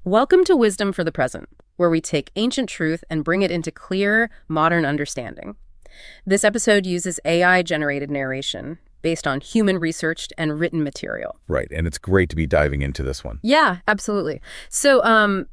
Welcome to Wisdom for the Present, where we take ancient truth and bring it into clear, modern understanding. This episode uses AI-generated narration based on human-researched and written material. Right, and it's great to be diving into this one. Yeah, absolutely. So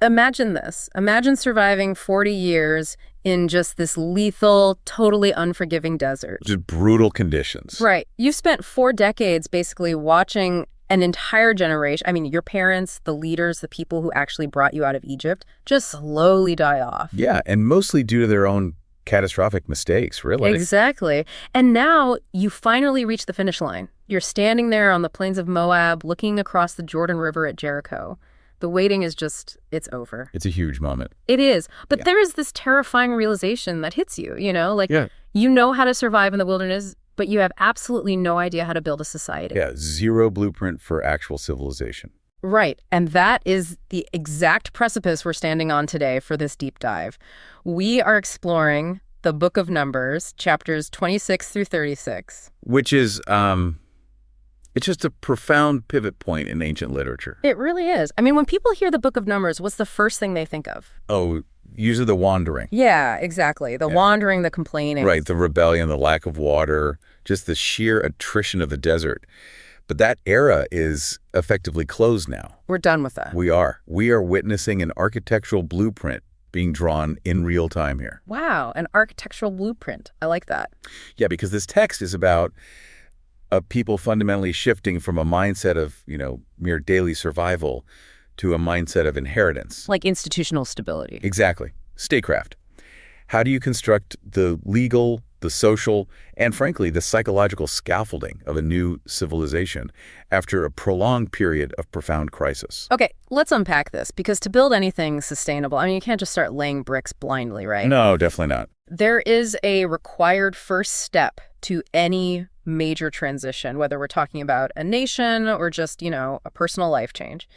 imagine this. Imagine surviving 40 years in just this lethal, totally unforgiving desert. Just brutal conditions. Right. You've spent 4 decades basically watching an entire generation, I mean, your parents, the leaders, the people who actually brought you out of Egypt, just slowly die off. Yeah, and mostly due to their own catastrophic mistakes, really. Exactly. And now you finally reach the finish line. You're standing there on the plains of Moab, looking across the Jordan River at Jericho. The waiting is just, it's over. It's a huge moment. It is. But there is this terrifying realization that hits you, you know how to survive in the wilderness, but you have absolutely no idea how to build a society. Yeah, zero blueprint for actual civilization. Right. And that is the exact precipice we're standing on today for this deep dive. We are exploring the Book of Numbers, chapters 26 through 36. Which is, it's just a profound pivot point in ancient literature. It really is. I mean, when people hear the Book of Numbers, what's the first thing they think of? Oh, usually the wandering. Yeah, exactly. The wandering, the complaining. Right, the rebellion, the lack of water, just the sheer attrition of the desert. But that era is effectively closed now. We're done with that. We are. We are witnessing an architectural blueprint being drawn in real time here. Wow, an architectural blueprint. I like that. Yeah, because this text is about people fundamentally shifting from a mindset of, mere daily survival to a mindset of inheritance. Like institutional stability. Exactly. Statecraft. How do you construct the legal, the social, and frankly, the psychological scaffolding of a new civilization after a prolonged period of profound crisis? Okay, let's unpack this, because to build anything sustainable, I mean, you can't just start laying bricks blindly, right? No, definitely not. There is a required first step to any major transition, whether we're talking about a nation or just, a personal life change.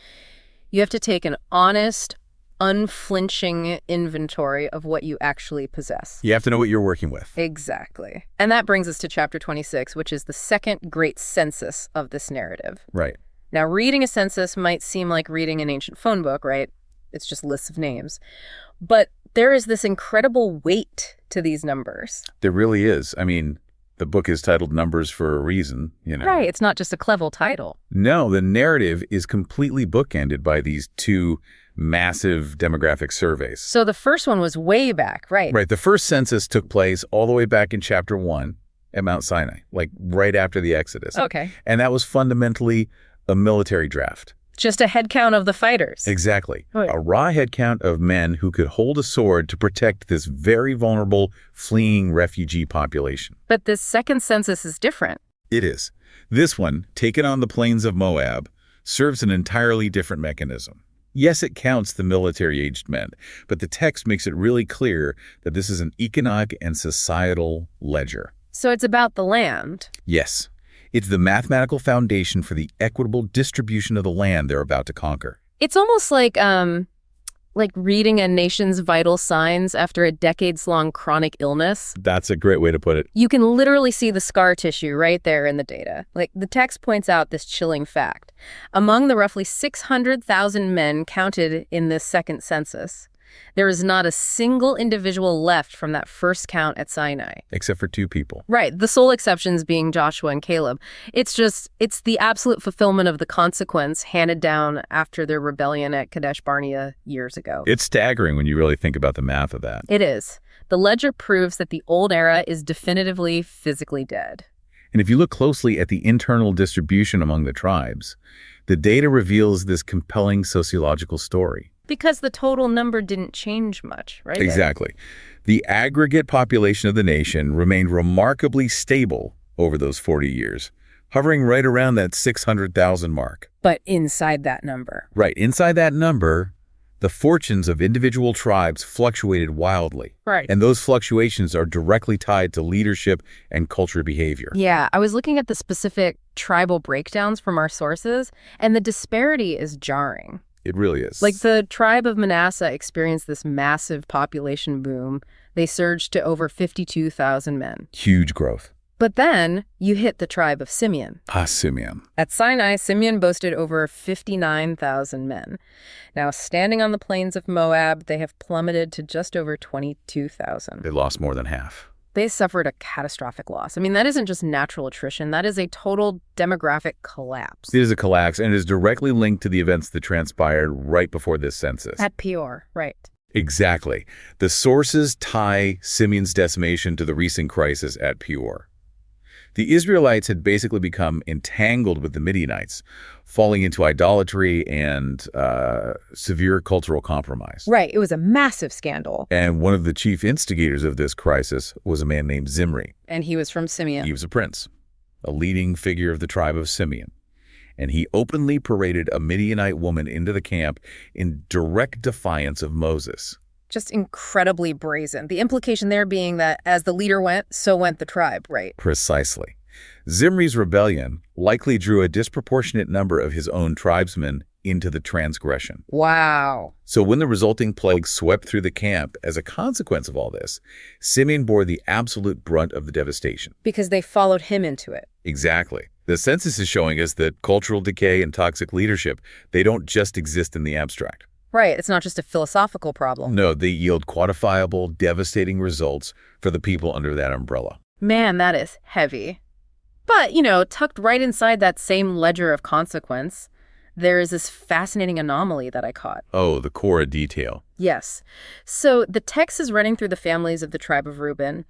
You have to take an honest, unflinching inventory of what you actually possess. You have to know what you're working with. Exactly. And that brings us to chapter 26, which is the second great census of this narrative. Right. Now, reading a census might seem like reading an ancient phone book, right? It's just lists of names. But there is this incredible weight to these numbers. There really is. I mean, the book is titled Numbers for a reason, Right. It's not just a clever title. No, the narrative is completely bookended by these two massive demographic surveys. So the first one was way back, right? Right. The first census took place all the way back in chapter 1 at Mount Sinai, like right after the Exodus. Okay. And that was fundamentally a military draft. Just a head count of the fighters. Exactly. Right. A raw head count of men who could hold a sword to protect this very vulnerable, fleeing refugee population. But this second census is different. It is. This one, taken on the plains of Moab, serves an entirely different mechanism. Yes, it counts the military-aged men, but the text makes it really clear that this is an economic and societal ledger. So it's about the land. Yes. It's the mathematical foundation for the equitable distribution of the land they're about to conquer. It's almost like reading a nation's vital signs after a decades-long chronic illness. That's a great way to put it. You can literally see the scar tissue right there in the data. Like, the text points out this chilling fact. Among the roughly 600,000 men counted in this second census, there is not a single individual left from that first count at Sinai. Except for 2 people. Right. The sole exceptions being Joshua and Caleb. It's the absolute fulfillment of the consequence handed down after their rebellion at Kadesh Barnea years ago. It's staggering when you really think about the math of that. It is. The ledger proves that the old era is definitively physically dead. And if you look closely at the internal distribution among the tribes, the data reveals this compelling sociological story. Because the total number didn't change much, right? Exactly. The aggregate population of the nation remained remarkably stable over those 40 years, hovering right around that 600,000 mark. But inside that number. Right. Inside that number, the fortunes of individual tribes fluctuated wildly. Right. And those fluctuations are directly tied to leadership and culture behavior. Yeah, I was looking at the specific tribal breakdowns from our sources, and the disparity is jarring. It really is. Like, the tribe of Manasseh experienced this massive population boom. They surged to over 52,000 men. Huge growth. But then you hit the tribe of Simeon. Ah, Simeon. At Sinai, Simeon boasted over 59,000 men. Now, standing on the plains of Moab, they have plummeted to just over 22,000. They lost more than half. They suffered a catastrophic loss. I mean, that isn't just natural attrition. That is a total demographic collapse. It is a collapse, and it is directly linked to the events that transpired right before this census. At Peor, right. Exactly. The sources tie Simeon's decimation to the recent crisis at Peor. The Israelites had basically become entangled with the Midianites, falling into idolatry and severe cultural compromise. Right. It was a massive scandal. And one of the chief instigators of this crisis was a man named Zimri. And he was from Simeon. He was a prince, a leading figure of the tribe of Simeon. And he openly paraded a Midianite woman into the camp in direct defiance of Moses. Just incredibly brazen. The implication there being that as the leader went, so went the tribe, right? Precisely. Zimri's rebellion likely drew a disproportionate number of his own tribesmen into the transgression. Wow. So when the resulting plague swept through the camp as a consequence of all this, Simeon bore the absolute brunt of the devastation. Because they followed him into it. Exactly. The census is showing us that cultural decay and toxic leadership, they don't just exist in the abstract. Right. It's not just a philosophical problem. No, they yield quantifiable, devastating results for the people under that umbrella. Man, that is heavy. But, tucked right inside that same ledger of consequence, there is this fascinating anomaly that I caught. Oh, the Korah detail. Yes. So the text is running through the families of the tribe of Reuben,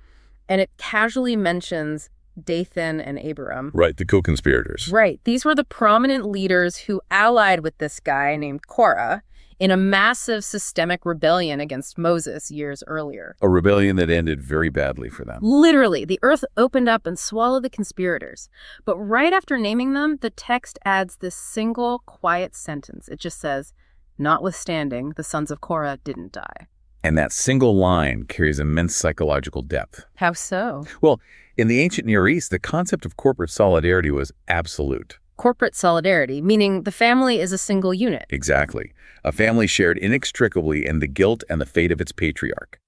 and it casually mentions Dathan and Abiram. Right, the co-conspirators. Right. These were the prominent leaders who allied with this guy named Korah in a massive systemic rebellion against Moses years earlier. A rebellion that ended very badly for them. Literally, the earth opened up and swallowed the conspirators. But right after naming them, the text adds this single quiet sentence. It just says, notwithstanding, the sons of Korah didn't die. And that single line carries immense psychological depth. How so? Well, in the ancient Near East, the concept of corporate solidarity was absolute. Corporate solidarity, meaning the family is a single unit. Exactly. A family shared inextricably in the guilt and the fate of its patriarch.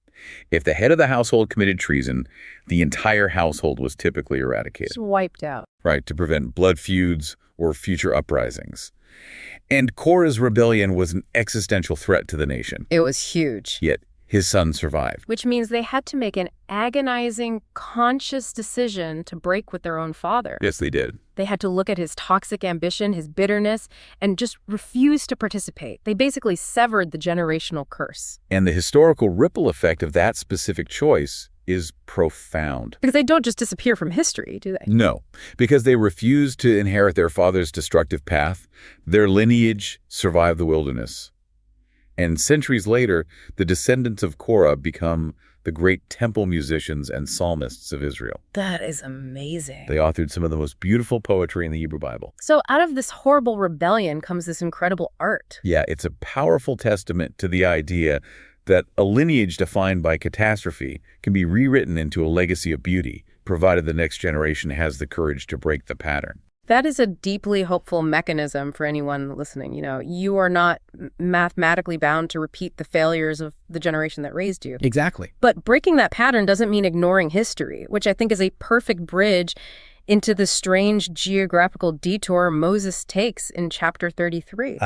If the head of the household committed treason, the entire household was typically eradicated. Just wiped out. Right, to prevent blood feuds or future uprisings. And Korah's rebellion was an existential threat to the nation. It was huge. Yet his son survived. Which means they had to make an agonizing, conscious decision to break with their own father. Yes, they did. They had to look at his toxic ambition, his bitterness, and just refuse to participate. They basically severed the generational curse. And the historical ripple effect of that specific choice is profound. Because they don't just disappear from history, do they? No, because they refused to inherit their father's destructive path. Their lineage survived the wilderness. And centuries later, the descendants of Korah become the great temple musicians and psalmists of Israel. That is amazing. They authored some of the most beautiful poetry in the Hebrew Bible. So out of this horrible rebellion comes this incredible art. Yeah, it's a powerful testament to the idea that a lineage defined by catastrophe can be rewritten into a legacy of beauty, provided the next generation has the courage to break the pattern. That is a deeply hopeful mechanism for anyone listening. You are not mathematically bound to repeat the failures of the generation that raised you. Exactly. But breaking that pattern doesn't mean ignoring history, which I think is a perfect bridge into the strange geographical detour Moses takes in chapter 33.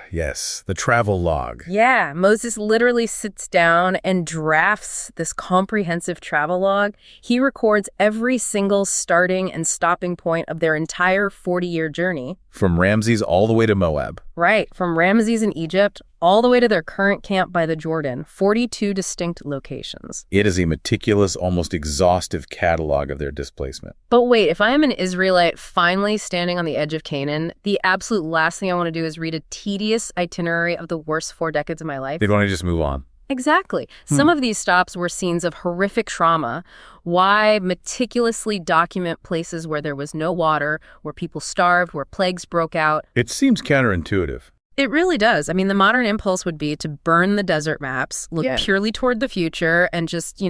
Yes, the travel log. Yeah, Moses literally sits down and drafts this comprehensive travel log. He records every single starting and stopping point of their entire 40-year journey. From Ramses all the way to Moab. Right, from Ramses in Egypt all the way to their current camp by the Jordan, 42 distinct locations. It is a meticulous, almost exhaustive catalog of their displacement. But wait, if I am an Israelite finally standing on the edge of Canaan, the absolute last thing I want to do is read a tedious itinerary of the worst 4 decades of my life. They'd want to just move on. Exactly. Some of these stops were scenes of horrific trauma. Why meticulously document places where there was no water, where people starved, where plagues broke out? It seems counterintuitive. It really does. I mean, the modern impulse would be to burn the desert maps, look purely toward the future, and just,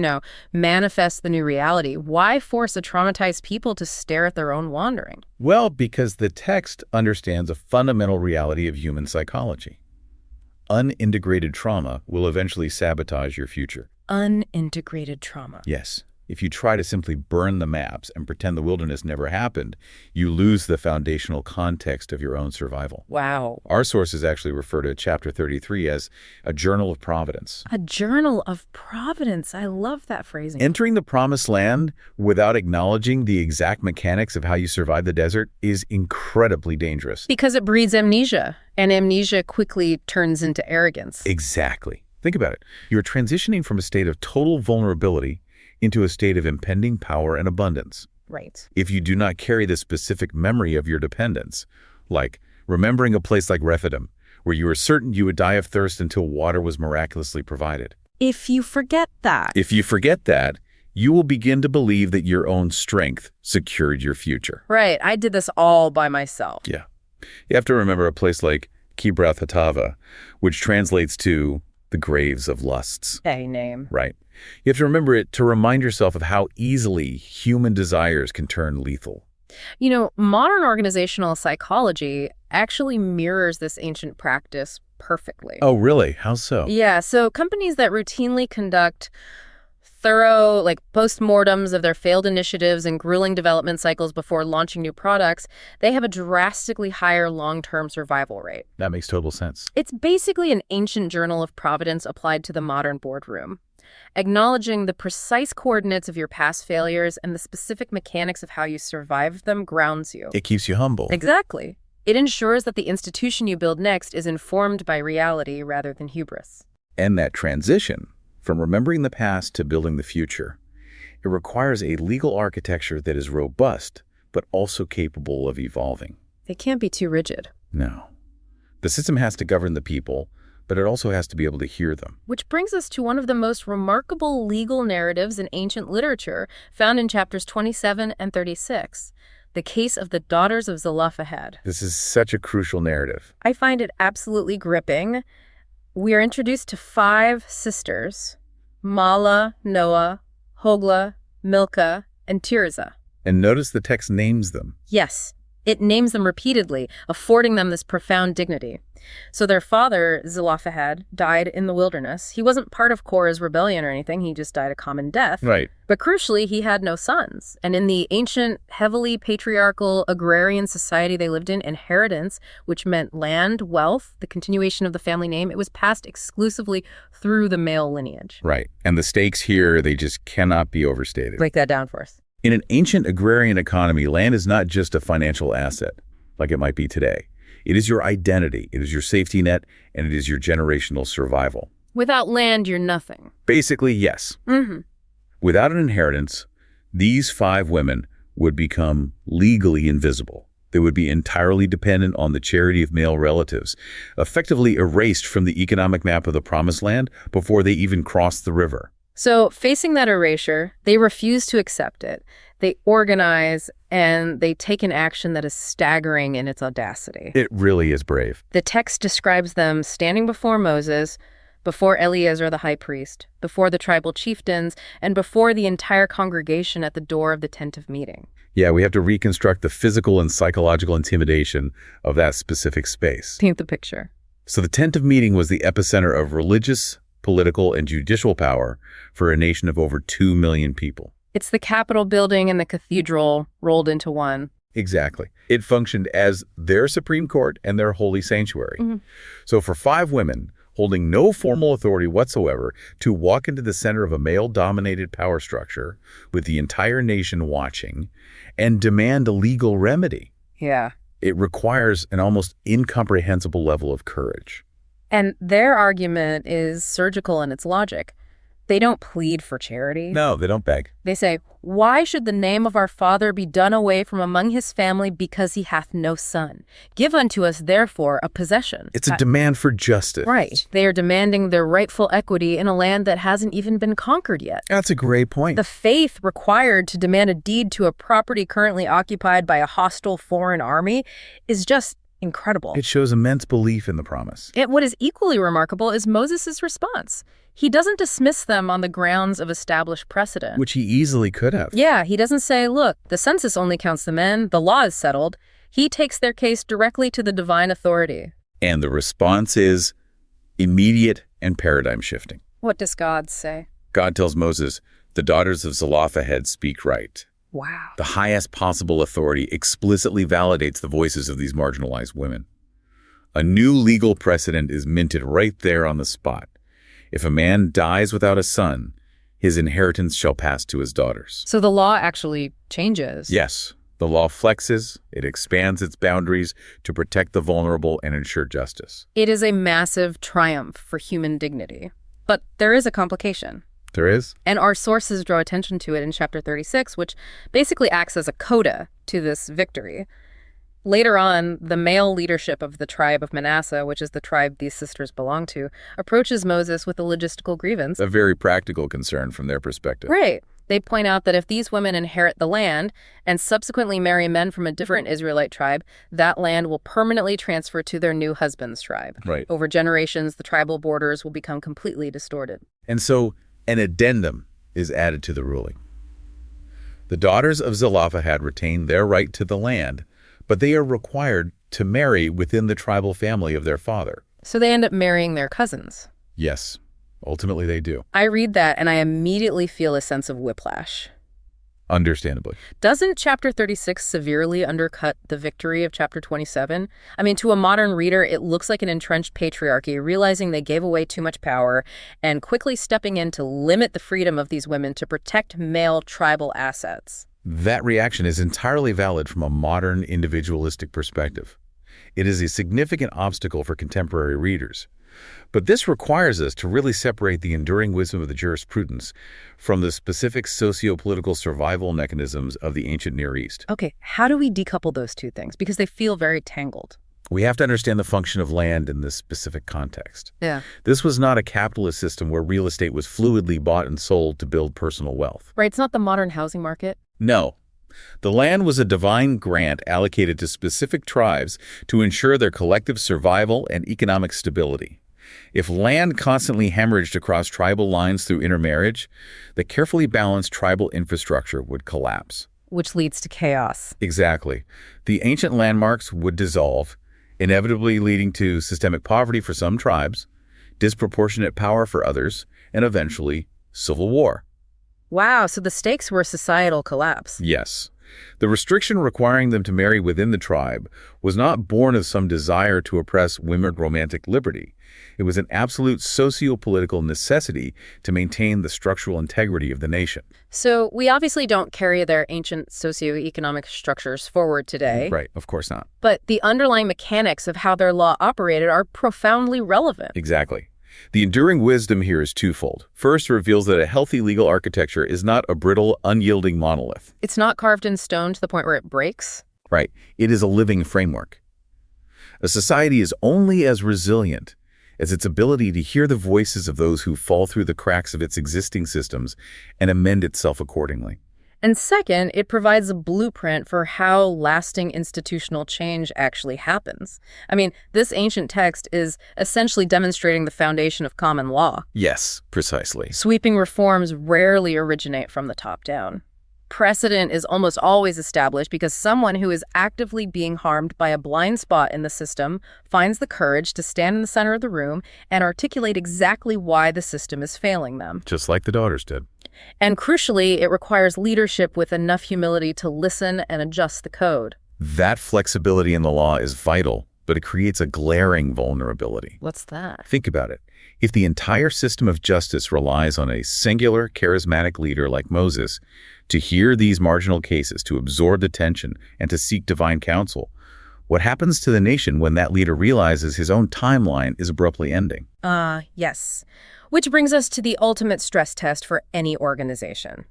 manifest the new reality. Why force a traumatized people to stare at their own wandering? Well, because the text understands a fundamental reality of human psychology. Unintegrated trauma will eventually sabotage your future. Unintegrated trauma. Yes. If you try to simply burn the maps and pretend the wilderness never happened, you lose the foundational context of your own survival. Wow. Our sources actually refer to Chapter 33 as a journal of providence. A journal of providence. I love that phrasing. Entering the promised land without acknowledging the exact mechanics of how you survive the desert is incredibly dangerous. Because it breeds amnesia, and amnesia quickly turns into arrogance. Exactly. Think about it. You're transitioning from a state of total vulnerability into a state of impending power and abundance. Right. If you do not carry the specific memory of your dependence, like remembering a place like Rephidim, where you were certain you would die of thirst until water was miraculously provided. If you forget that. If you forget that, you will begin to believe that your own strength secured your future. Right. I did this all by myself. Yeah. You have to remember a place like Kibroth Hattaavah, which translates to the graves of lusts. A name. Right. You have to remember it to remind yourself of how easily human desires can turn lethal. You know, modern organizational psychology actually mirrors this ancient practice perfectly. Oh, really? How so? Yeah, so companies that routinely conduct thorough, postmortems of their failed initiatives and grueling development cycles before launching new products, they have a drastically higher long-term survival rate. That makes total sense. It's basically an ancient journal of providence applied to the modern boardroom. Acknowledging the precise coordinates of your past failures and the specific mechanics of how you survived them grounds you. It keeps you humble. Exactly. It ensures that the institution you build next is informed by reality rather than hubris. And that transition from remembering the past to building the future, it requires a legal architecture that is robust, but also capable of evolving. They can't be too rigid. No. The system has to govern the people, but it also has to be able to hear them. Which brings us to one of the most remarkable legal narratives in ancient literature, found in chapters 27 and 36, the case of the daughters of Zelophehad. This is such a crucial narrative. I find it absolutely gripping. We are introduced to 5 sisters, Mala, Noah, Hogla, Milcah, and Tirzah. And notice the text names them. Yes, it names them repeatedly, affording them this profound dignity. So their father, Zelophehad, died in the wilderness. He wasn't part of Korah's rebellion or anything. He just died a common death. Right. But crucially, he had no sons. And in the ancient, heavily patriarchal agrarian society they lived in, inheritance, which meant land, wealth, the continuation of the family name, it was passed exclusively through the male lineage. Right. And the stakes here, they just cannot be overstated. Break that down for us. In an ancient agrarian economy, land is not just a financial asset, like it might be today. It is your identity, it is your safety net, and it is your generational survival. Without land, you're nothing. Basically, yes. Mm-hmm. Without an inheritance, these 5 women would become legally invisible. They would be entirely dependent on the charity of male relatives, effectively erased from the economic map of the Promised Land before they even crossed the river. So, facing that erasure, they refuse to accept it. They organize, and they take an action that is staggering in its audacity. It really is brave. The text describes them standing before Moses, before Eleazar the high priest, before the tribal chieftains, and before the entire congregation at the door of the tent of meeting. Yeah, we have to reconstruct the physical and psychological intimidation of that specific space. Paint the picture. So the tent of meeting was the epicenter of religious, political, and judicial power for a nation of over 2 million people. It's the Capitol building and the cathedral rolled into one. Exactly. It functioned as their Supreme Court and their holy sanctuary. Mm-hmm. So for 5 women, holding no formal authority whatsoever, to walk into the center of a male-dominated power structure with the entire nation watching and demand a legal remedy. Yeah. It requires an almost incomprehensible level of courage. And their argument is surgical in its logic. They don't plead for charity. No, they don't beg. They say, "Why should the name of our father be done away from among his family because he hath no son? Give unto us, therefore, a possession." It's a demand for justice. Right. They are demanding their rightful equity in a land that hasn't even been conquered yet. That's a great point. The faith required to demand a deed to a property currently occupied by a hostile foreign army is just incredible. It shows immense belief in the promise. What is equally remarkable is Moses' response. He doesn't dismiss them on the grounds of established precedent. Which he easily could have. Yeah, he doesn't say, look, the census only counts the men, the law is settled. He takes their case directly to the divine authority. And the response is immediate and paradigm shifting. What does God say? God tells Moses, The daughters of Zelophehad speak right. Wow. The highest possible authority explicitly validates the voices of these marginalized women. A new legal precedent is minted right there on the spot. If a man dies without a son, his inheritance shall pass to his daughters. So the law actually changes. Yes, the law flexes, it expands its boundaries to protect the vulnerable and ensure justice. It is a massive triumph for human dignity. But there is a complication. There is? And our sources draw attention to it in chapter 36, which basically acts as a coda to this victory. Later on, the male leadership of the tribe of Manasseh, which is the tribe these sisters belong to, approaches Moses with a logistical grievance. A very practical concern from their perspective. Right. They point out that if these women inherit the land and subsequently marry men from a different Israelite tribe, that land will permanently transfer to their new husband's tribe. Right. Over generations, the tribal borders will become completely distorted. And so an addendum is added to the ruling. The daughters of Zelophehad retain their right to the land, but they are required to marry within the tribal family of their father. So they end up marrying their cousins. Yes, ultimately they do. I read that and I immediately feel a sense of whiplash. Understandably. Doesn't chapter 36 severely undercut the victory of chapter 27? I mean, to a modern reader, it looks like an entrenched patriarchy, realizing they gave away too much power and quickly stepping in to limit the freedom of these women to protect male tribal assets. That reaction is entirely valid from a modern individualistic perspective. It is a significant obstacle for contemporary readers. But this requires us to really separate the enduring wisdom of the jurisprudence from the specific socio-political survival mechanisms of the ancient Near East. Okay, how do we decouple those two things? Because they feel very tangled. We have to understand the function of land in this specific context. Yeah. This was not a capitalist system where real estate was fluidly bought and sold to build personal wealth. Right, it's not the modern housing market. No. The land was a divine grant allocated to specific tribes to ensure their collective survival and economic stability. If land constantly hemorrhaged across tribal lines through intermarriage, the carefully balanced tribal infrastructure would collapse. Which leads to chaos. Exactly. The ancient landmarks would dissolve, inevitably leading to systemic poverty for some tribes, disproportionate power for others, and eventually civil war. Wow, so the stakes were societal collapse. Yes. The restriction requiring them to marry within the tribe was not born of some desire to oppress women's romantic liberty. It was an absolute socio-political necessity to maintain the structural integrity of the nation. So we obviously don't carry their ancient socioeconomic structures forward today. Right, of course not. But the underlying mechanics of how their law operated are profoundly relevant. Exactly. The enduring wisdom here is twofold. First, it reveals that a healthy legal architecture is not a brittle, unyielding monolith. It's not carved in stone to the point where it breaks. Right. It is a living framework. A society is only as resilient as its ability to hear the voices of those who fall through the cracks of its existing systems and amend itself accordingly. And second, it provides a blueprint for how lasting institutional change actually happens. I mean, this ancient text is essentially demonstrating the foundation of common law. Yes, precisely. Sweeping reforms rarely originate from the top down. Precedent is almost always established because someone who is actively being harmed by a blind spot in the system finds the courage to stand in the center of the room and articulate exactly why the system is failing them. Just like the daughters did. And crucially, it requires leadership with enough humility to listen and adjust the code. That flexibility in the law is vital, but it creates a glaring vulnerability. What's that? Think about it. If the entire system of justice relies on a singular, charismatic leader like Moses to hear these marginal cases, to absorb the tension, and to seek divine counsel, what happens to the nation when that leader realizes his own timeline is abruptly ending? Yes. Which brings us to the ultimate stress test for any organization.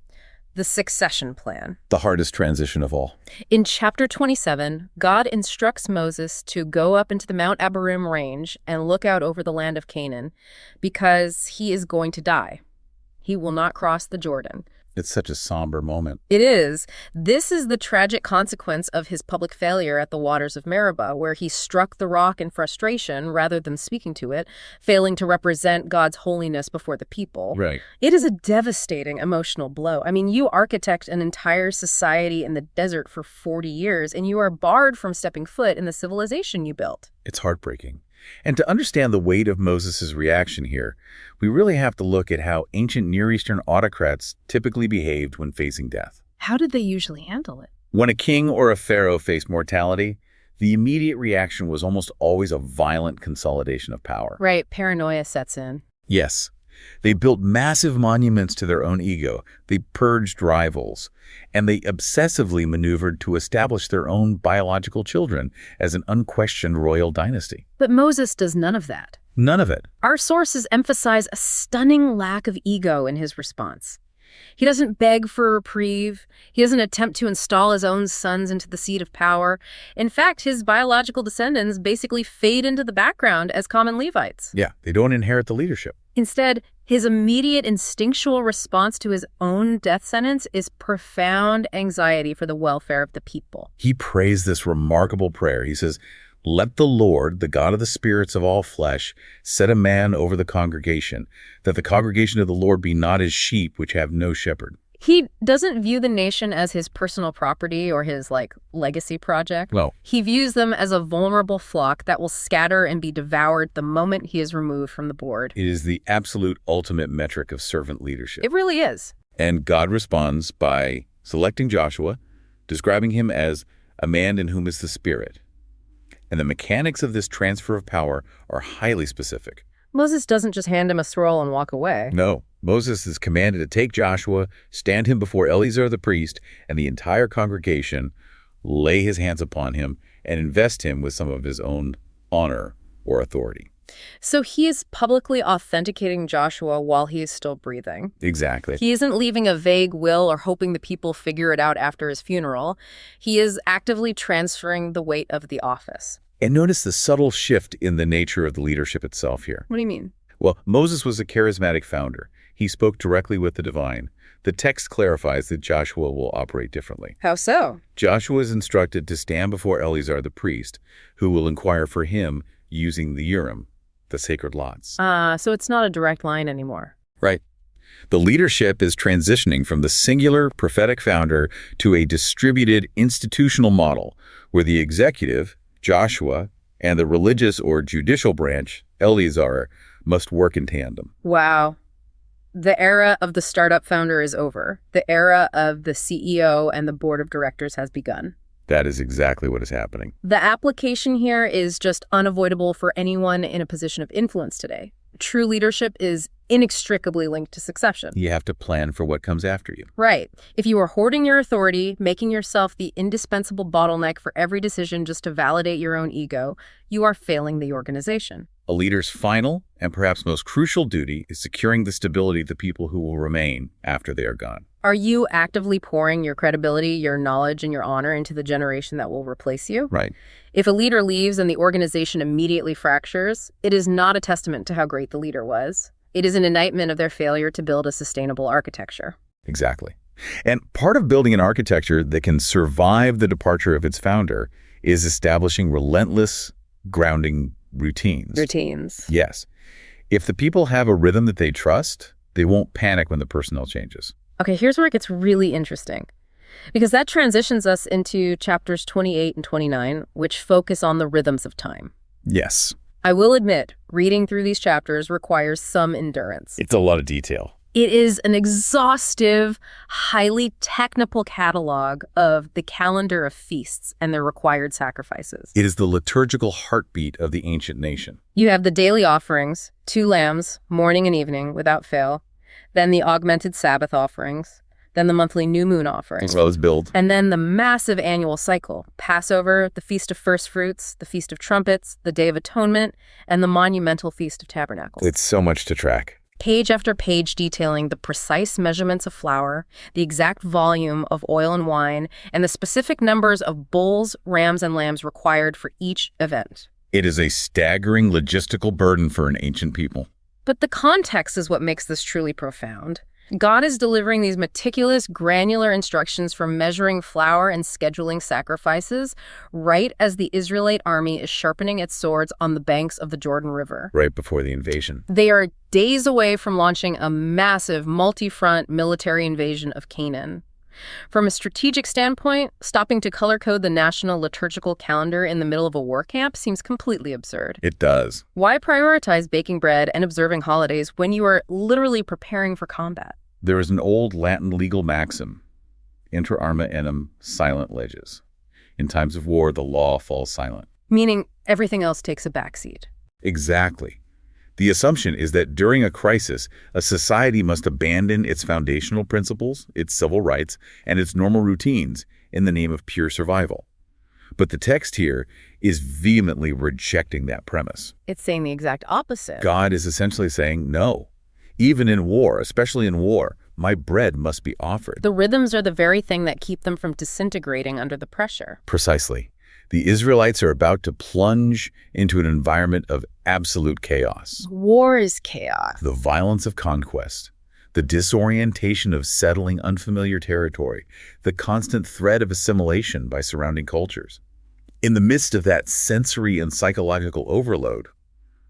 The succession plan. The hardest transition of all. In chapter 27, God instructs Moses to go up into the Mount Abarim range and look out over the land of Canaan because he is going to die. He will not cross the Jordan. It's such a somber moment. It is. This is the tragic consequence of his public failure at the waters of Meribah, where he struck the rock in frustration rather than speaking to it, failing to represent God's holiness before the people. Right. It is a devastating emotional blow. I mean, you architect an entire society in the desert for 40 years, and you are barred from stepping foot in the civilization you built. It's heartbreaking. And to understand the weight of Moses' reaction here, we really have to look at how ancient Near Eastern autocrats typically behaved when facing death. How did they usually handle it? When a king or a pharaoh faced mortality, the immediate reaction was almost always a violent consolidation of power. Right, paranoia sets in. Yes. They built massive monuments to their own ego, they purged rivals, and they obsessively maneuvered to establish their own biological children as an unquestioned royal dynasty. But Moses does none of that. None of it. Our sources emphasize a stunning lack of ego in his response. He doesn't beg for a reprieve. He doesn't attempt to install his own sons into the seat of power. In fact, his biological descendants basically fade into the background as common Levites. Yeah, they don't inherit the leadership. Instead, his immediate instinctual response to his own death sentence is profound anxiety for the welfare of the people. He prays this remarkable prayer. He says, "Let the Lord, the God of the spirits of all flesh, set a man over the congregation, that the congregation of the Lord be not as sheep which have no shepherd." He doesn't view the nation as his personal property or his, legacy project. No. He views them as a vulnerable flock that will scatter and be devoured the moment he is removed from the board. It is the absolute ultimate metric of servant leadership. It really is. And God responds by selecting Joshua, describing him as a man in whom is the Spirit. And the mechanics of this transfer of power are highly specific. Moses doesn't just hand him a scroll and walk away. No, Moses is commanded to take Joshua, stand him before Eleazar the priest, and the entire congregation, lay his hands upon him, and invest him with some of his own honor or authority. So he is publicly authenticating Joshua while he is still breathing. Exactly. He isn't leaving a vague will or hoping the people figure it out after his funeral. He is actively transferring the weight of the office. And notice the subtle shift in the nature of the leadership itself here. What do you mean? Well, Moses was a charismatic founder. He spoke directly with the divine. The text clarifies that Joshua will operate differently. How so? Joshua is instructed to stand before Eleazar the priest, who will inquire for him using the Urim, the sacred lots. So it's not a direct line anymore. Right. The leadership is transitioning from the singular prophetic founder to a distributed institutional model where the executive, Joshua, and the religious or judicial branch, Eleazar, must work in tandem. Wow. The era of the startup founder is over. The era of the CEO and the board of directors has begun. That is exactly what is happening. The application here is just unavoidable for anyone in a position of influence today. True leadership is inextricably linked to succession. You have to plan for what comes after you. Right. If you are hoarding your authority, making yourself the indispensable bottleneck for every decision just to validate your own ego, you are failing the organization. A leader's final and perhaps most crucial duty is securing the stability of the people who will remain after they are gone. Are you actively pouring your credibility, your knowledge, and your honor into the generation that will replace you? Right. If a leader leaves and the organization immediately fractures, it is not a testament to how great the leader was. It is an indictment of their failure to build a sustainable architecture. Exactly. And part of building an architecture that can survive the departure of its founder is establishing relentless, grounding routines. Yes. If the people have a rhythm that they trust, they won't panic when the personnel changes. Okay, here's where it gets really interesting. Because that transitions us into chapters 28 and 29, which focus on the rhythms of time. Yes. I will admit, reading through these chapters requires some endurance. It's a lot of detail. It is an exhaustive, highly technical catalog of the calendar of feasts and their required sacrifices. It is the liturgical heartbeat of the ancient nation. You have the daily offerings, 2 lambs, morning and evening, without fail, then the augmented Sabbath offerings, then the monthly new moon offerings. As well as build. And then the massive annual cycle, Passover, the Feast of First Fruits, the Feast of Trumpets, the Day of Atonement, and the monumental Feast of Tabernacles. It's so much to track. Page after page detailing the precise measurements of flour, the exact volume of oil and wine, and the specific numbers of bulls, rams, and lambs required for each event. It is a staggering logistical burden for an ancient people. But the context is what makes this truly profound. God is delivering these meticulous, granular instructions for measuring flour and scheduling sacrifices right as the Israelite army is sharpening its swords on the banks of the Jordan River. Right before the invasion. They are days away from launching a massive multi-front military invasion of Canaan. From a strategic standpoint, stopping to color code the national liturgical calendar in the middle of a war camp seems completely absurd. It does. Why prioritize baking bread and observing holidays when you are literally preparing for combat? There is an old Latin legal maxim, inter arma enim silent leges. In times of war, the law falls silent. Meaning everything else takes a backseat. Exactly. The assumption is that during a crisis, a society must abandon its foundational principles, its civil rights, and its normal routines in the name of pure survival. But the text here is vehemently rejecting that premise. It's saying the exact opposite. God is essentially saying, no. Even in war, especially in war, my bread must be offered. The rhythms are the very thing that keep them from disintegrating under the pressure. Precisely. The Israelites are about to plunge into an environment of absolute chaos. War is chaos. The violence of conquest, the disorientation of settling unfamiliar territory, the constant threat of assimilation by surrounding cultures. In the midst of that sensory and psychological overload,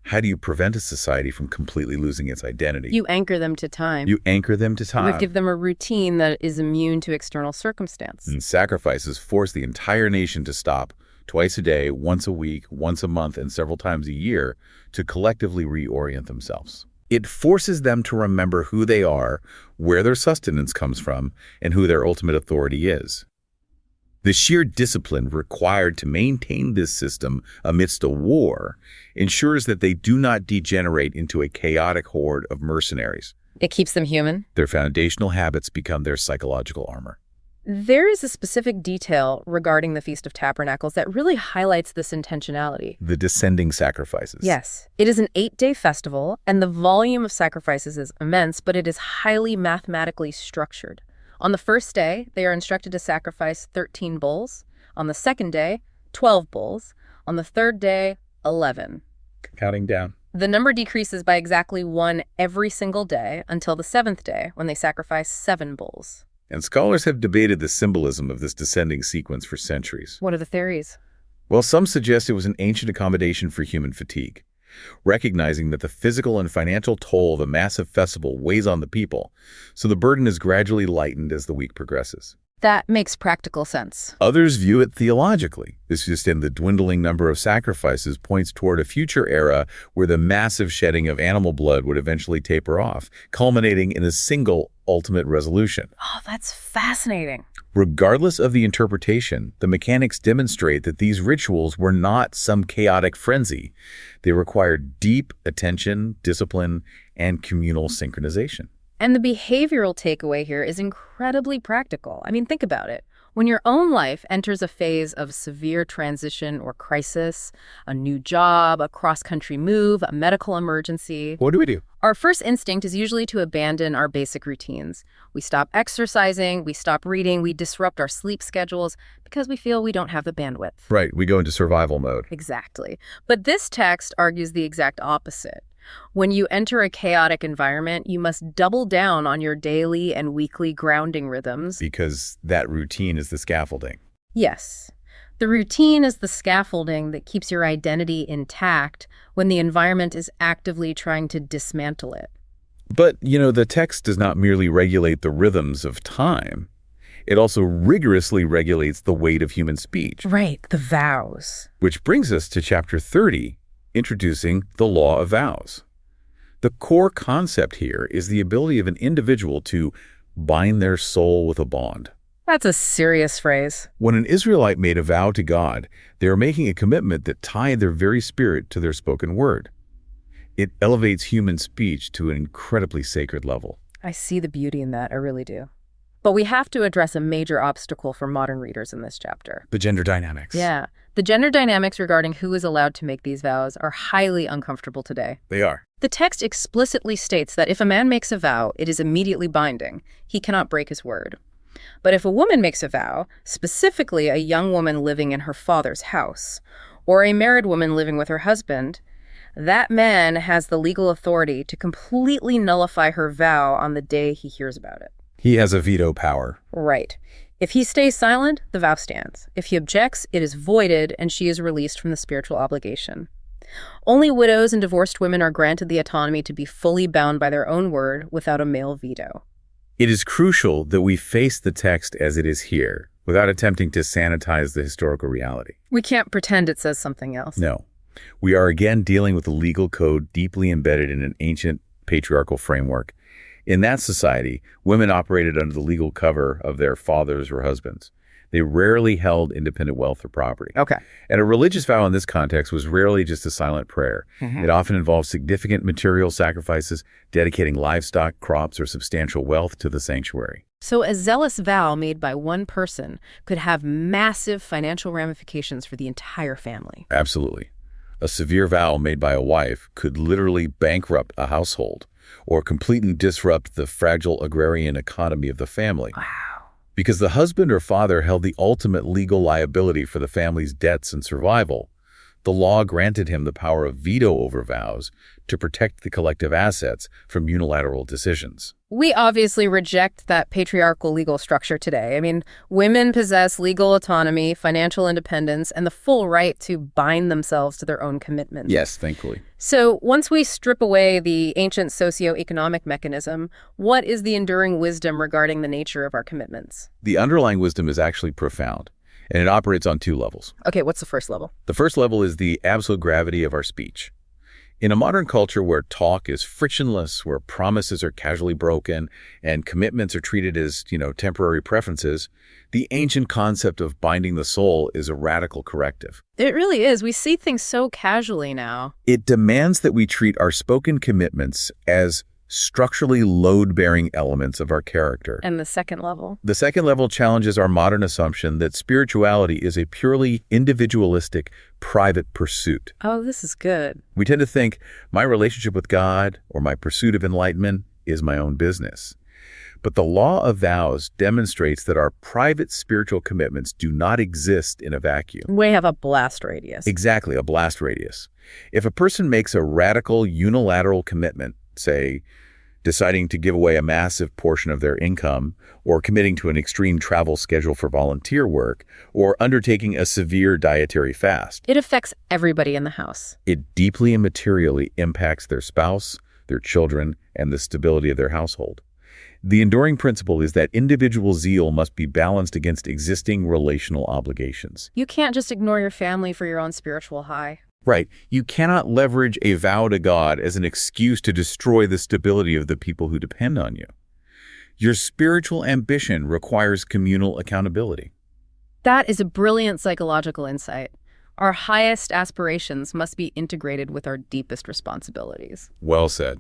how do you prevent a society from completely losing its identity? You anchor them to time. You anchor them to time. You give them a routine that is immune to external circumstance. And sacrifices force the entire nation to stop twice a day, once a week, once a month, and several times a year to collectively reorient themselves. It forces them to remember who they are, where their sustenance comes from, and who their ultimate authority is. The sheer discipline required to maintain this system amidst a war ensures that they do not degenerate into a chaotic horde of mercenaries. It keeps them human. Their foundational habits become their psychological armor. There is a specific detail regarding the Feast of Tabernacles that really highlights this intentionality. The descending sacrifices. Yes. It is an 8-day festival, and the volume of sacrifices is immense, but it is highly mathematically structured. On the first day, they are instructed to sacrifice 13 bulls. On the second day, 12 bulls. On the third day, 11. Counting down. The number decreases by exactly 1 every single day until the 7th day, when they sacrifice 7 bulls. And scholars have debated the symbolism of this descending sequence for centuries. What are the theories? Well, some suggest it was an ancient accommodation for human fatigue, recognizing that the physical and financial toll of a massive festival weighs on the people, so the burden is gradually lightened as the week progresses. That makes practical sense. Others view it theologically. This just in the dwindling number of sacrifices points toward a future era where the massive shedding of animal blood would eventually taper off, culminating in a single ultimate resolution. Oh, that's fascinating. Regardless of the interpretation, the mechanics demonstrate that these rituals were not some chaotic frenzy. They required deep attention, discipline, and communal synchronization. And the behavioral takeaway here is incredibly practical. I mean, think about it. When your own life enters a phase of severe transition or crisis, a new job, a cross-country move, a medical emergency, What do we do? our first instinct is usually to abandon our basic routines. We stop exercising, we stop reading, we disrupt our sleep schedules because we feel we don't have the bandwidth. Right, we go into survival mode. Exactly. But this text argues the exact opposite. When you enter a chaotic environment, you must double down on your daily and weekly grounding rhythms. Because that routine is the scaffolding. Yes. The routine is the scaffolding that keeps your identity intact when the environment is actively trying to dismantle it. But, the text does not merely regulate the rhythms of time. It also rigorously regulates the weight of human speech. Right, the vows. Which brings us to chapter 30, introducing the law of vows. The core concept here is the ability of an individual to bind their soul with a bond. That's a serious phrase. When an Israelite made a vow to God, they were making a commitment that tied their very spirit to their spoken word. It elevates human speech to an incredibly sacred level. I see the beauty in that, I really do. But we have to address a major obstacle for modern readers in this chapter. The gender dynamics. Yeah. The gender dynamics regarding who is allowed to make these vows are highly uncomfortable today. They are. The text explicitly states that if a man makes a vow, it is immediately binding. He cannot break his word. But if a woman makes a vow, specifically a young woman living in her father's house, or a married woman living with her husband, that man has the legal authority to completely nullify her vow on the day he hears about it. He has a veto power. Right. If he stays silent, the vow stands. If he objects, it is voided and she is released from the spiritual obligation. Only widows and divorced women are granted the autonomy to be fully bound by their own word without a male veto. It is crucial that we face the text as it is here, without attempting to sanitize the historical reality. We can't pretend it says something else. No. We are again dealing with a legal code deeply embedded in an ancient patriarchal framework. In that society, women operated under the legal cover of their fathers or husbands. They rarely held independent wealth or property. Okay. And a religious vow in this context was rarely just a silent prayer. It often involved significant material sacrifices, dedicating livestock, crops, or substantial wealth to the sanctuary. So a zealous vow made by one person could have massive financial ramifications for the entire family. Absolutely. A severe vow made by a wife could literally bankrupt a household or completely disrupt the fragile agrarian economy of the family. Wow. Because the husband or father held the ultimate legal liability for the family's debts and survival, the law granted him the power of veto over vows to protect the collective assets from unilateral decisions. We obviously reject that patriarchal legal structure today. I mean, women possess legal autonomy, financial independence, and the full right to bind themselves to their own commitments. Yes, thankfully. So once we strip away the ancient socioeconomic mechanism, what is the enduring wisdom regarding the nature of our commitments? The underlying wisdom is actually profound, and it operates on two levels. Okay, what's the first level? The first level is the absolute gravity of our speech. In a modern culture where talk is frictionless, where promises are casually broken, and commitments are treated as, temporary preferences, the ancient concept of binding the soul is a radical corrective. It really is. We see things so casually now. It demands that we treat our spoken commitments as structurally load-bearing elements of our character. And the second level? The second level challenges our modern assumption that spirituality is a purely individualistic, private pursuit. Oh, this is good. We tend to think my relationship with God or my pursuit of enlightenment is my own business. But the law of vows demonstrates that our private spiritual commitments do not exist in a vacuum. We have a blast radius. Exactly, a blast radius. If a person makes a radical unilateral commitment, say, deciding to give away a massive portion of their income, or committing to an extreme travel schedule for volunteer work, or undertaking a severe dietary fast, it affects everybody in the house. It deeply and materially impacts their spouse, their children, and the stability of their household. The enduring principle is that individual zeal must be balanced against existing relational obligations. You can't just ignore your family for your own spiritual high. Right. You cannot leverage a vow to God as an excuse to destroy the stability of the people who depend on you. Your spiritual ambition requires communal accountability. That is a brilliant psychological insight. Our highest aspirations must be integrated with our deepest responsibilities. Well said.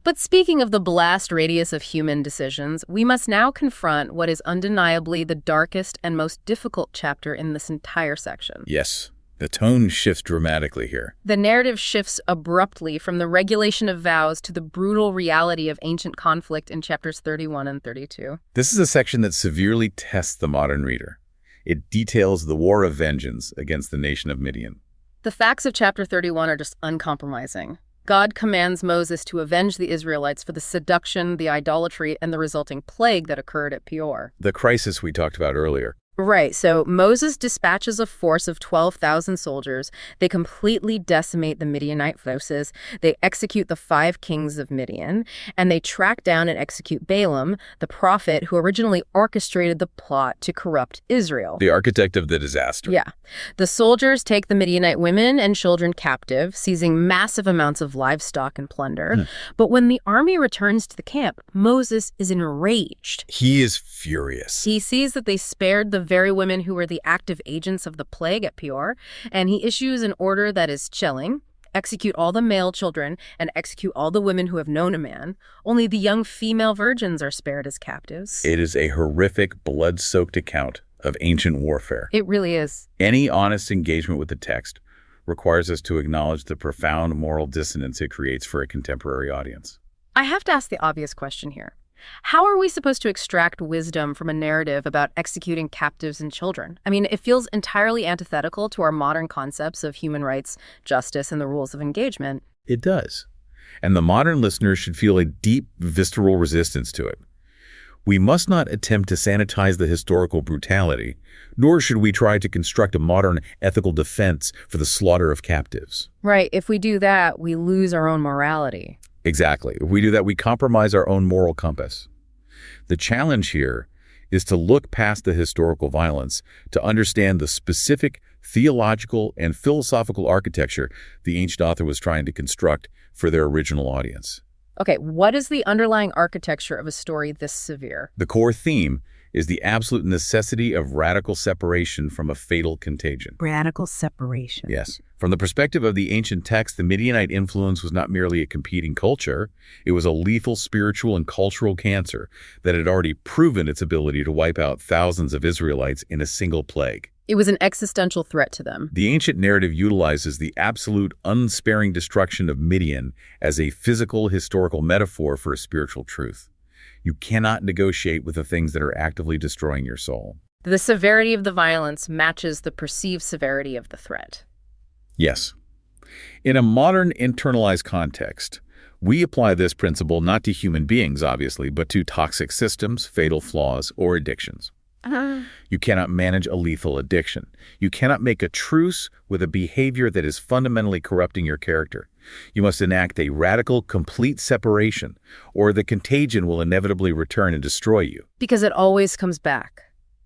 But speaking of the blast radius of human decisions, we must now confront what is undeniably the darkest and most difficult chapter in this entire section. Yes. The tone shifts dramatically here. The narrative shifts abruptly from the regulation of vows to the brutal reality of ancient conflict in chapters 31 and 32. This is a section that severely tests the modern reader. It details the war of vengeance against the nation of Midian. The facts of chapter 31 are just uncompromising. God commands Moses to avenge the Israelites for the seduction, the idolatry, and the resulting plague that occurred at Peor. The crisis we talked about earlier. Right, so Moses dispatches a force of 12,000 soldiers. They completely decimate the Midianite forces. They execute the 5 kings of Midian, and they track down and execute Balaam, the prophet who originally orchestrated the plot to corrupt Israel. The architect of the disaster. Yeah. The soldiers take the Midianite women and children captive, seizing massive amounts of livestock and plunder. But when the army returns to the camp, Moses is enraged. He is furious. He sees that they spared the very women who were the active agents of the plague at Peor, and he issues an order that is chilling: execute all the male children and execute all the women who have known a man. Only the young female virgins are spared as captives. It is a horrific, blood-soaked account of ancient warfare. It really is. Any honest engagement with the text requires us to acknowledge the profound moral dissonance it creates for a contemporary audience. I have to ask the obvious question here. How are we supposed to extract wisdom from a narrative about executing captives and children? I mean, it feels entirely antithetical to our modern concepts of human rights, justice, and the rules of engagement. It does. And the modern listener should feel a deep, visceral resistance to it. We must not attempt to sanitize the historical brutality, nor should we try to construct a modern ethical defense for the slaughter of captives. Right. If we do that, we lose our own morality. Exactly. If we do that, we compromise our own moral compass. The challenge here is to look past the historical violence to understand the specific theological and philosophical architecture the ancient author was trying to construct for their original audience. Okay, what is the underlying architecture of a story this severe? The core theme is the absolute necessity of radical separation from a fatal contagion. Radical separation. Yes. From the perspective of the ancient text, the Midianite influence was not merely a competing culture, it was a lethal spiritual and cultural cancer that had already proven its ability to wipe out thousands of Israelites in a single plague. It was an existential threat to them. The ancient narrative utilizes the absolute, unsparing destruction of Midian as a physical, historical metaphor for a spiritual truth. You cannot negotiate with the things that are actively destroying your soul. The severity of the violence matches the perceived severity of the threat. Yes. In a modern internalized context, we apply this principle not to human beings, obviously, but to toxic systems, fatal flaws, or addictions. You cannot manage a lethal addiction. You cannot make a truce with a behavior that is fundamentally corrupting your character. You must enact a radical, complete separation, or the contagion will inevitably return and destroy you. Because it always comes back.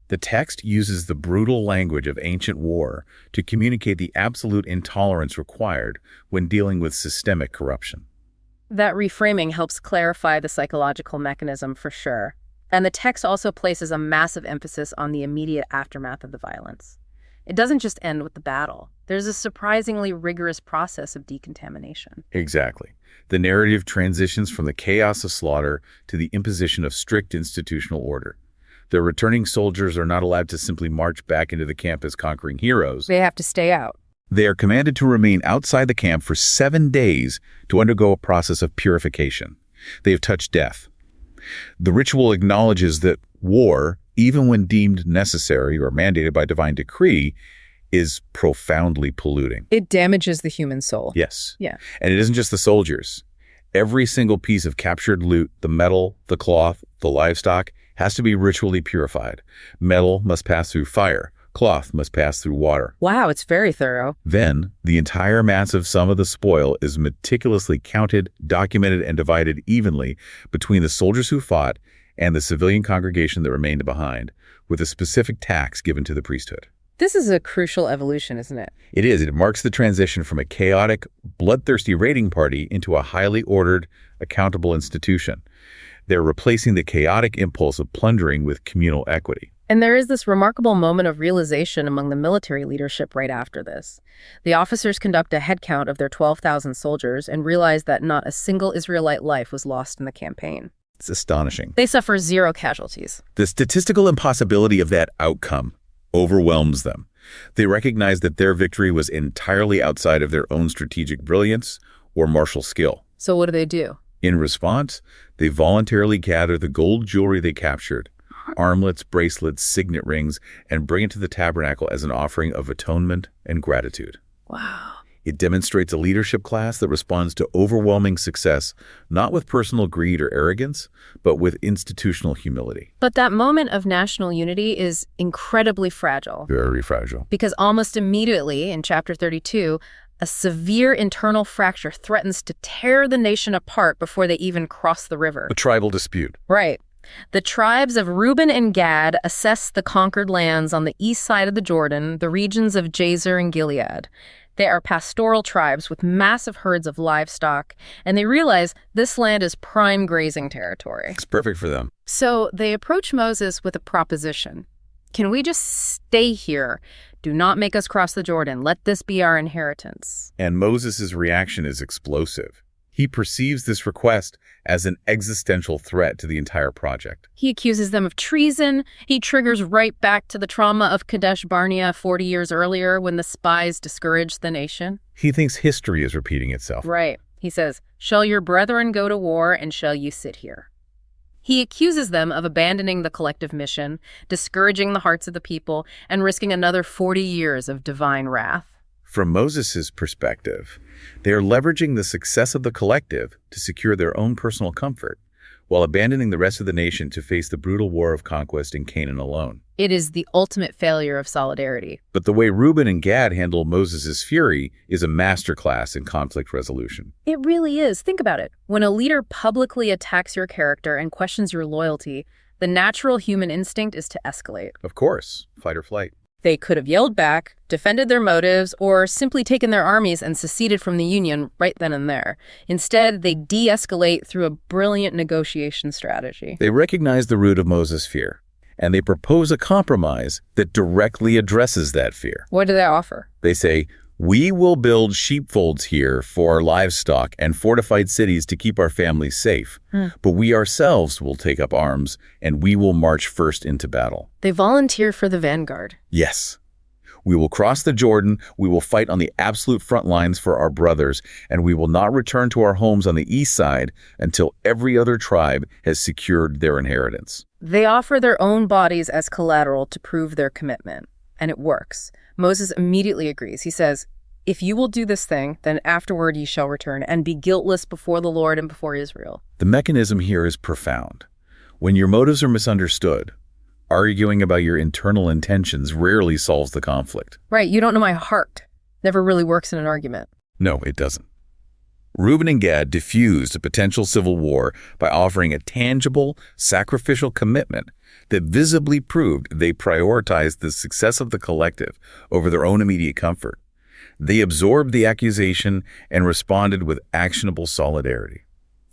The text uses the brutal language of ancient war to communicate the absolute intolerance required when dealing with systemic corruption. That reframing helps clarify the psychological mechanism for sure. And the text also places a massive emphasis on the immediate aftermath of the violence. It doesn't just end with the battle. There's a surprisingly rigorous process of decontamination. Exactly. The narrative transitions from the chaos of slaughter to the imposition of strict institutional order. The returning soldiers are not allowed to simply march back into the camp as conquering heroes. They have to stay out. They are commanded to remain outside the camp for 7 days to undergo a process of purification. They have touched death. The ritual acknowledges that war, even when deemed necessary or mandated by divine decree, is profoundly polluting. It damages the human soul. Yes. Yeah. And it isn't just the soldiers. Every single piece of captured loot, the metal, the cloth, the livestock, has to be ritually purified. Metal must pass through fire. Cloth must pass through water. Wow, it's very thorough. Then, the entire massive sum of the spoil is meticulously counted, documented, and divided evenly between the soldiers who fought and the civilian congregation that remained behind, with a specific tax given to the priesthood. This is a crucial evolution, isn't it? It is. It marks the transition from a chaotic, bloodthirsty raiding party into a highly ordered, accountable institution. They're replacing the chaotic impulse of plundering with communal equity. And there is this remarkable moment of realization among the military leadership right after this. The officers conduct a headcount of their 12,000 soldiers and realize that not a single Israelite life was lost in the campaign. It's astonishing. They suffer 0 casualties. The statistical impossibility of that outcome overwhelms them. They recognize that their victory was entirely outside of their own strategic brilliance or martial skill. So what do? In response, they voluntarily gather the gold jewelry they captured, armlets, bracelets, signet rings, and bring it to the tabernacle as an offering of atonement and gratitude. Wow. It demonstrates a leadership class that responds to overwhelming success, not with personal greed or arrogance, but with institutional humility. But that moment of national unity is incredibly fragile. Very fragile. Because almost immediately, in chapter 32, a severe internal fracture threatens to tear the nation apart before they even cross the river. A tribal dispute. Right. The tribes of Reuben and Gad assess the conquered lands on the east side of the Jordan, the regions of Jazer and Gilead. They are pastoral tribes with massive herds of livestock, and they realize this land is prime grazing territory. It's perfect for them. So they approach Moses with a proposition. Can we just stay here? Do not make us cross the Jordan. Let this be our inheritance. And Moses' reaction is explosive. He perceives this request as an existential threat to the entire project. He accuses them of treason. He triggers right back to the trauma of Kadesh Barnea 40 years earlier when the spies discouraged the nation. He thinks history is repeating itself. Right. He says, "Shall your brethren go to war, and shall you sit here?" He accuses them of abandoning the collective mission, discouraging the hearts of the people, and risking another 40 years of divine wrath. From Moses' perspective, they are leveraging the success of the collective to secure their own personal comfort, while abandoning the rest of the nation to face the brutal war of conquest in Canaan alone. It is the ultimate failure of solidarity. But the way Reuben and Gad handle Moses' fury is a masterclass in conflict resolution. It really is. Think about it. When a leader publicly attacks your character and questions your loyalty, the natural human instinct is to escalate. Of course, fight or flight. They could have yelled back, defended their motives, or simply taken their armies and seceded from the Union right then and there. Instead, they de-escalate through a brilliant negotiation strategy. They recognize the root of Moses' fear, and they propose a compromise that directly addresses that fear. What do they offer? They say, we will build sheepfolds here for our livestock and fortified cities to keep our families safe. But we ourselves will take up arms, and we will march first into battle. They volunteer for the vanguard. Yes. We will cross the Jordan, we will fight on the absolute front lines for our brothers, and we will not return to our homes on the east side until every other tribe has secured their inheritance. They offer their own bodies as collateral to prove their commitment, and it works. Moses immediately agrees. He says, if you will do this thing, then afterward ye shall return and be guiltless before the Lord and before Israel. The mechanism here is profound. When your motives are misunderstood, arguing about your internal intentions rarely solves the conflict. Right, you don't know my heart. Never really works in an argument. No, it doesn't. Reuben and Gad diffused a potential civil war by offering a tangible, sacrificial commitment that visibly proved they prioritized the success of the collective over their own immediate comfort. They absorbed the accusation and responded with actionable solidarity.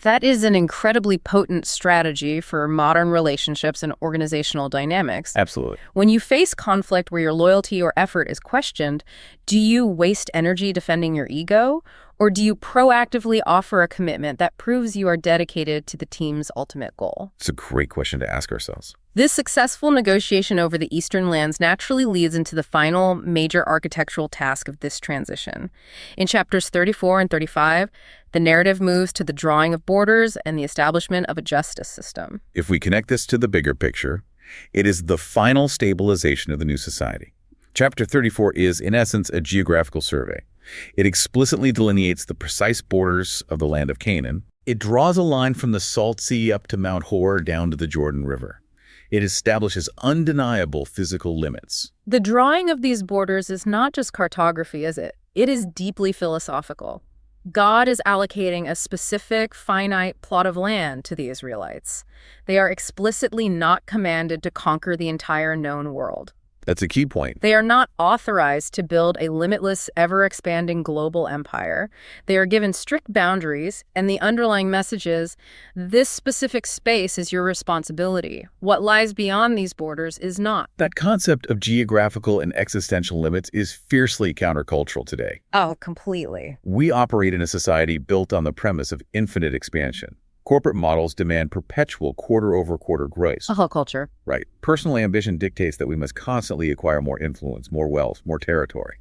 That is an incredibly potent strategy for modern relationships and organizational dynamics. Absolutely. When you face conflict where your loyalty or effort is questioned, do you waste energy defending your ego? Or do you proactively offer a commitment that proves you are dedicated to the team's ultimate goal? It's a great question to ask ourselves. This successful negotiation over the eastern lands naturally leads into the final major architectural task of this transition. In chapters 34 and 35, the narrative moves to the drawing of borders and the establishment of a justice system. If we connect this to the bigger picture, it is the final stabilization of the new society. Chapter 34 is, in essence, a geographical survey. It explicitly delineates the precise borders of the land of Canaan. It draws a line from the Salt Sea up to Mount Hor down to the Jordan River. It establishes undeniable physical limits. The drawing of these borders is not just cartography, is it? It is deeply philosophical. God is allocating a specific, finite plot of land to the Israelites. They are explicitly not commanded to conquer the entire known world. That's a key point. They are not authorized to build a limitless, ever-expanding global empire. They are given strict boundaries, and the underlying message is, this specific space is your responsibility. What lies beyond these borders is not. That concept of geographical and existential limits is fiercely countercultural today. Oh, completely. We operate in a society built on the premise of infinite expansion. Corporate models demand perpetual quarter-over-quarter growth. A whole culture. Right. Personal ambition dictates that we must constantly acquire more influence, more wealth, more territory.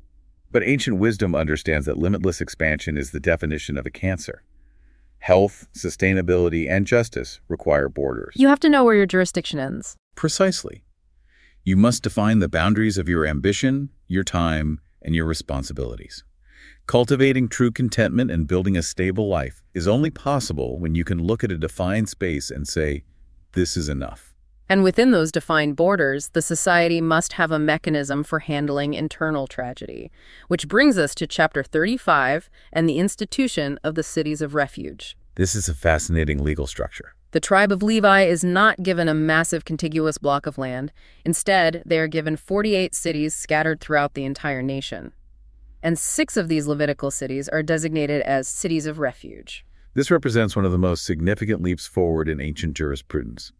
But ancient wisdom understands that limitless expansion is the definition of a cancer. Health, sustainability, and justice require borders. You have to know where your jurisdiction ends. Precisely. You must define the boundaries of your ambition, your time, and your responsibilities. Cultivating true contentment and building a stable life is only possible when you can look at a defined space and say, this is enough. And within those defined borders, the society must have a mechanism for handling internal tragedy, which brings us to chapter 35 and the institution of the cities of refuge. This is a fascinating legal structure. The tribe of Levi is not given a massive contiguous block of land. Instead, they are given 48 cities scattered throughout the entire nation. And 6 of these Levitical cities are designated as cities of refuge. This represents one of the most significant leaps forward in ancient jurisprudence.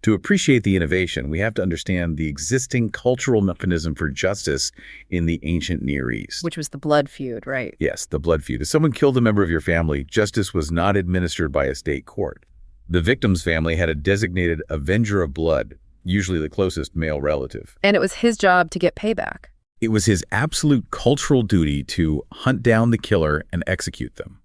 To appreciate the innovation, we have to understand the existing cultural mechanism for justice in the ancient Near East. Which was the blood feud, right? Yes, the blood feud. If someone killed a member of your family, justice was not administered by a state court. The victim's family had a designated avenger of blood, usually the closest male relative. And it was his job to get payback. It was his absolute cultural duty to hunt down the killer and execute them.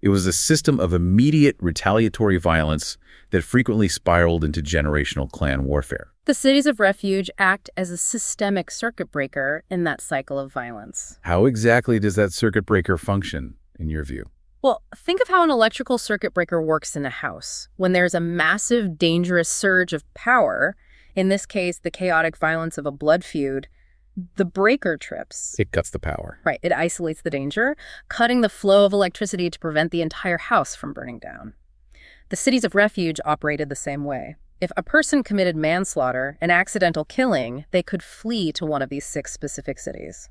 It was a system of immediate retaliatory violence that frequently spiraled into generational clan warfare. The cities of refuge act as a systemic circuit breaker in that cycle of violence. How exactly does that circuit breaker function, in your view? Well, think of how an electrical circuit breaker works in a house. When there's a massive, dangerous surge of power, in this case, the chaotic violence of a blood feud, the breaker trips. It cuts the power. Right, it isolates the danger, cutting the flow of electricity to prevent the entire house from burning down. The cities of refuge operated the same way. If a person committed manslaughter, an accidental killing, they could flee to one of these 6 specific cities.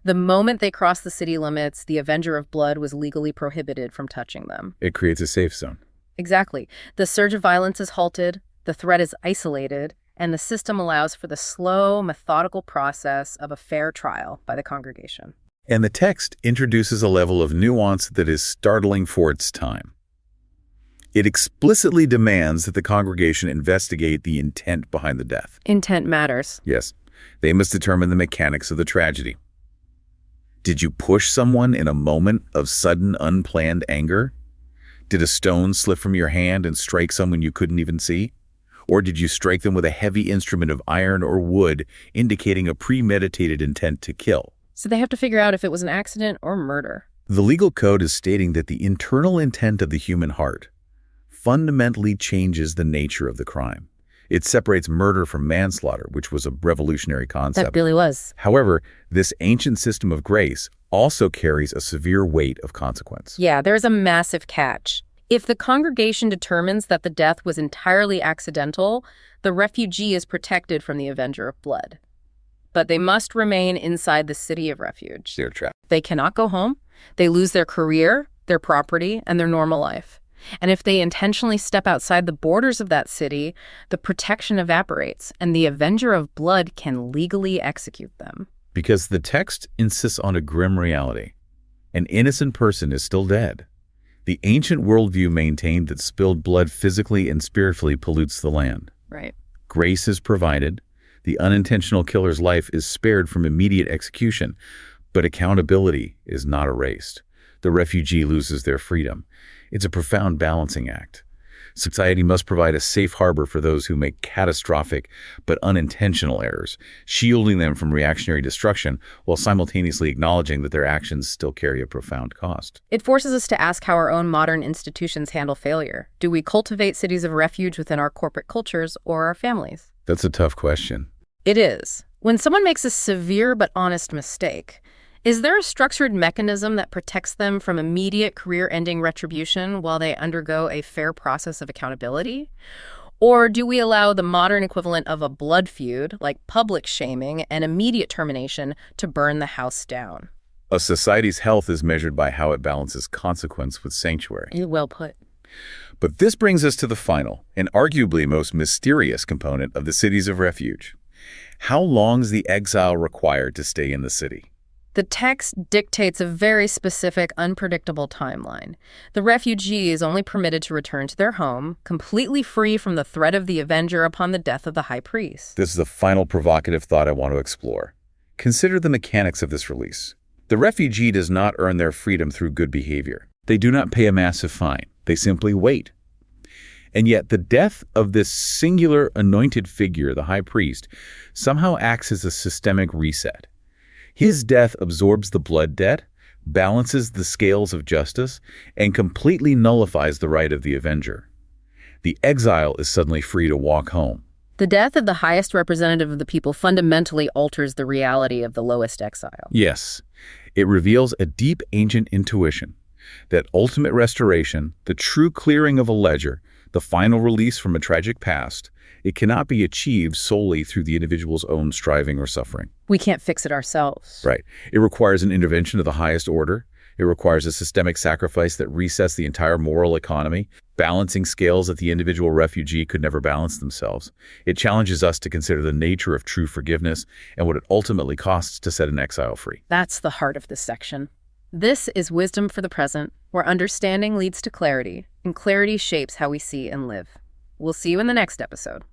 The moment they crossed the city limits, the Avenger of Blood was legally prohibited from touching them. It creates a safe zone. Exactly. The surge of violence is halted, the threat is isolated, and the system allows for the slow, methodical process of a fair trial by the congregation. And the text introduces a level of nuance that is startling for its time. It explicitly demands that the congregation investigate the intent behind the death. Intent matters. Yes, they must determine the mechanics of the tragedy. Did you push someone in a moment of sudden, unplanned anger? Did a stone slip from your hand and strike someone you couldn't even see? Or did you strike them with a heavy instrument of iron or wood, indicating a premeditated intent to kill? So they have to figure out if it was an accident or murder. The legal code is stating that the internal intent of the human heart fundamentally changes the nature of the crime. It separates murder from manslaughter, which was a revolutionary concept. That really was. However, this ancient system of grace also carries a severe weight of consequence. Yeah, there's a massive catch. If the congregation determines that the death was entirely accidental, the refugee is protected from the Avenger of Blood. But they must remain inside the city of refuge. They're trapped. They cannot go home. They lose their career, their property, and their normal life. And if they intentionally step outside the borders of that city, the protection evaporates, and the Avenger of Blood can legally execute them. Because the text insists on a grim reality. An innocent person is still dead. The ancient worldview maintained that spilled blood physically and spiritually pollutes the land. Right. Grace is provided. The unintentional killer's life is spared from immediate execution, but accountability is not erased. The refugee loses their freedom. It's a profound balancing act. Society must provide a safe harbor for those who make catastrophic but unintentional errors, shielding them from reactionary destruction while simultaneously acknowledging that their actions still carry a profound cost. It forces us to ask how our own modern institutions handle failure. Do we cultivate cities of refuge within our corporate cultures or our families? That's a tough question. It is. When someone makes a severe but honest mistake, is there a structured mechanism that protects them from immediate career-ending retribution while they undergo a fair process of accountability? Or do we allow the modern equivalent of a blood feud, like public shaming and immediate termination, to burn the house down? A society's health is measured by how it balances consequence with sanctuary. Well put. But this brings us to the final, and arguably most mysterious component of the cities of refuge. How long is the exile required to stay in the city? The text dictates a very specific, unpredictable timeline. The refugee is only permitted to return to their home, completely free from the threat of the Avenger upon the death of the high priest. This is the final provocative thought I want to explore. Consider the mechanics of this release. The refugee does not earn their freedom through good behavior. They do not pay a massive fine. They simply wait. And yet the death of this singular anointed figure, the high priest, somehow acts as a systemic reset. His death absorbs the blood debt, balances the scales of justice, and completely nullifies the right of the avenger. The exile is suddenly free to walk home. The death of the highest representative of the people fundamentally alters the reality of the lowest exile. Yes, it reveals a deep ancient intuition that ultimate restoration, the true clearing of a ledger, the final release from a tragic past, it cannot be achieved solely through the individual's own striving or suffering. We can't fix it ourselves. Right. It requires an intervention of the highest order. It requires a systemic sacrifice that resets the entire moral economy, balancing scales that the individual refugee could never balance themselves. It challenges us to consider the nature of true forgiveness and what it ultimately costs to set an exile free. That's the heart of this section. This is Wisdom for the Present, where understanding leads to clarity, and clarity shapes how we see and live. We'll see you in the next episode.